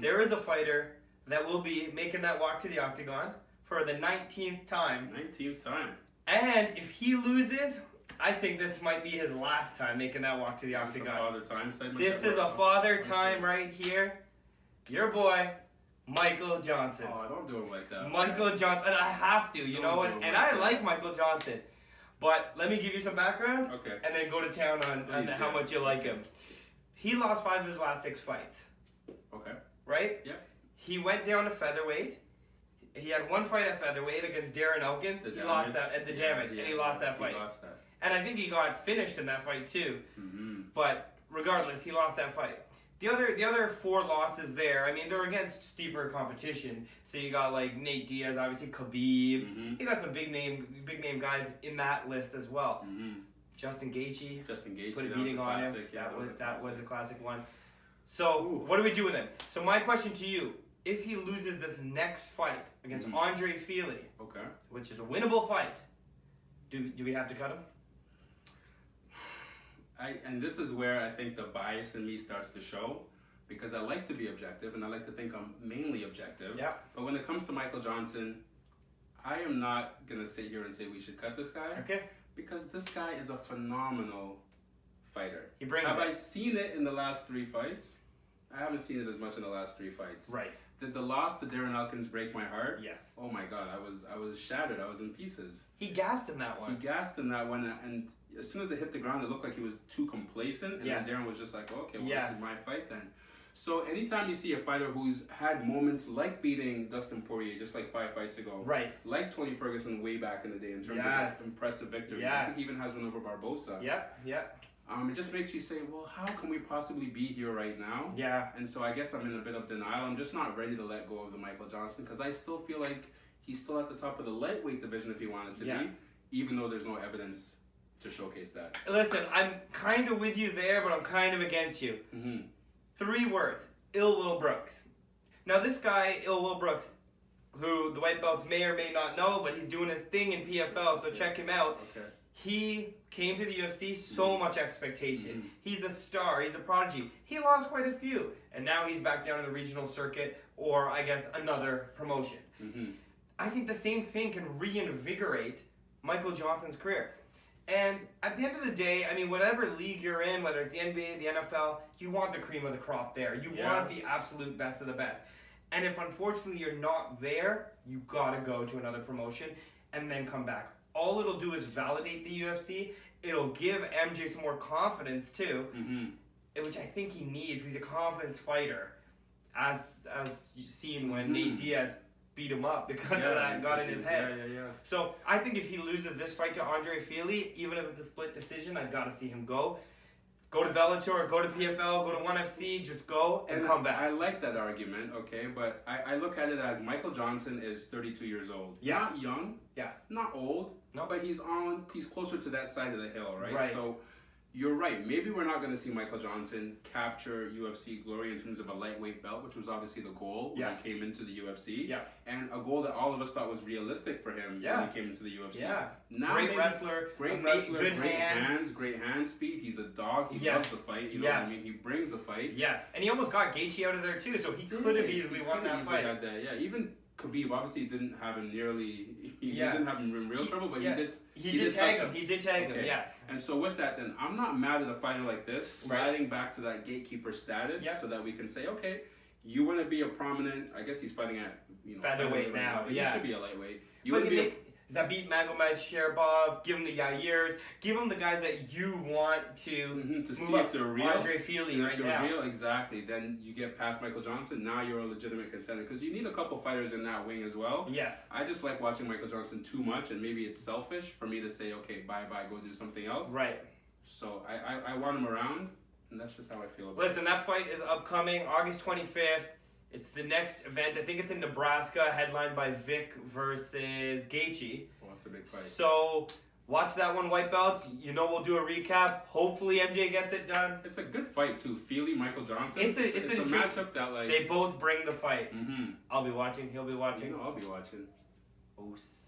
There is a fighter that will be making that walk to the octagon for the 19th time. 19th time. And if he loses, I think this might be his last time making that walk to the octagon. This is a father time segment. This is a father time right here. Your boy, Michael Johnson. Oh, don't do him like that. Michael Johnson. And I have to, you know, and I like Michael Johnson. But let me give you some background. Okay. And then go to town on how much you like him. He lost 5 of his last 6 fights. Okay. Right? Yeah. He went down to featherweight. He had 1 fight at featherweight against Darren Elkins. He lost that at the damage, and he lost that fight. He lost that. And I think he got finished in that fight too. Mm-hmm. But regardless, he lost that fight. The other 4 losses there, I mean, they're against steeper competition. So you got like Nate Diaz, obviously Khabib. Mm-hmm. You got some big name guys in that list as well. Mm-hmm. Justin Gaethje Put a beating on him. Yeah, that was a classic one. So what do we do with him? So my question to you: if he loses this next fight against Andre Fili, okay, which is a winnable fight, do we have to cut him? And this is where I think the bias in me starts to show, because I like to be objective and I like to think I'm mainly objective. Yeah. But when it comes to Michael Johnson, I am not gonna sit here and say we should cut this guy. Okay. Because this guy is a phenomenal fighter. He brings Have it. I seen it in the last 3 fights? I haven't seen it as much in the last 3 fights. Right. Did the loss to Darren Elkins break my heart? Yes. Oh my God, I was shattered. I was in pieces. He gassed in that one. He gassed in that one, and as soon as it hit the ground, it looked like he was too complacent, and Yes. then Darren was just like, okay, well, Yes. this is my fight then. So anytime you see a fighter who's had moments like beating Dustin Poirier just like 5 fights ago, Right. like Tony Ferguson way back in the day in terms Yes. of impressive victories, I Yes. think he even has one over Barbosa. Yeah. Yeah. It just makes you say, well, how can we possibly be here right now? Yeah. And so I guess I'm in a bit of denial. I'm just not ready to let go of the Michael Johnson, because I still feel like he's still at the top of the lightweight division if he wanted to Yes. be, even though there's no evidence to showcase that. Listen, I'm kind of with you there, but I'm kind of against you. Mm-hmm. 3 words: Ill Will Brooks. Now this guy, Ill Will Brooks, who the white belts may or may not know, but he's doing his thing in PFL, so check him out. Okay. He came to the UFC, so much expectation. Mhm. He's a star, he's a prodigy. He lost quite a few, and now he's back down in the regional circuit, or I guess another promotion. Mm-hmm. I think the same thing can reinvigorate Michael Johnson's career. And at the end of the day, I mean, whatever league you're in, whether it's the NBA, the NFL, you want the cream of the crop there. You want the absolute best of the best. And if unfortunately you're not there, you gotta go to another promotion and then come back. All it'll do is validate the UFC. It'll give MJ some more confidence too, which I think he needs. He's a confidence fighter, as you've seen when Nate Diaz beat him up because of that and got in his head. Yeah. So I think if he loses this fight to Andre Fili, even if it's a split decision, I've got to see him go. Go to Bellator, go to PFL, go to ONE FC, just go and come back. I like that argument, okay, but I look at it as Michael Johnson is 32 years old. Yes. Not young, Yes. not old, No. but he's closer to that side of the hill, right? Right. So you're right. Maybe we're not going to see Michael Johnson capture UFC glory in terms of a lightweight belt, which was obviously the goal when he came into the UFC. Yeah. And a goal that all of us thought was realistic for him when he came into the UFC. Yeah. Now Great wrestler, great good hands. great hand speed. He's a dog. He loves the fight. You know what I mean? He brings the fight. Yes. And he almost got Gaethje out of there too, so he could have easily won that fight. Had that. Yeah. Even Khabib obviously didn't have him nearly. He didn't have him in real trouble, but he did. He did tag him. He did tag him. Yes. And so with that, then I'm not mad at a fighter like this sliding back to that gatekeeper status, so that we can say, okay, you want to be a prominent. I guess he's fighting at featherweight now, but yeah. He should be a lightweight. You want to be. Zabit Magomed, Sherabov, give him the Yairs, give him the guys that you want to see if they're real. Andre Fili right now. Real, exactly. Then you get past Michael Johnson. Now you're a legitimate contender because you need a couple fighters in that wing as well. Yes. I just like watching Michael Johnson too much, and maybe it's selfish for me to say, okay, bye, go do something else. Right. So I want him around, and that's just how I feel about it. Listen, that fight is upcoming August 25th. It's the next event. I think it's in Nebraska, headlined by Vic versus Gaethje. Well, it's a big fight. So watch that one, white belts. You know we'll do a recap. Hopefully MJ gets it done. It's a good fight too. Fili, Michael Johnson. It's a matchup that they both bring the fight. Mm-hmm. I'll be watching. He'll be watching. I'll be watching. Bouts.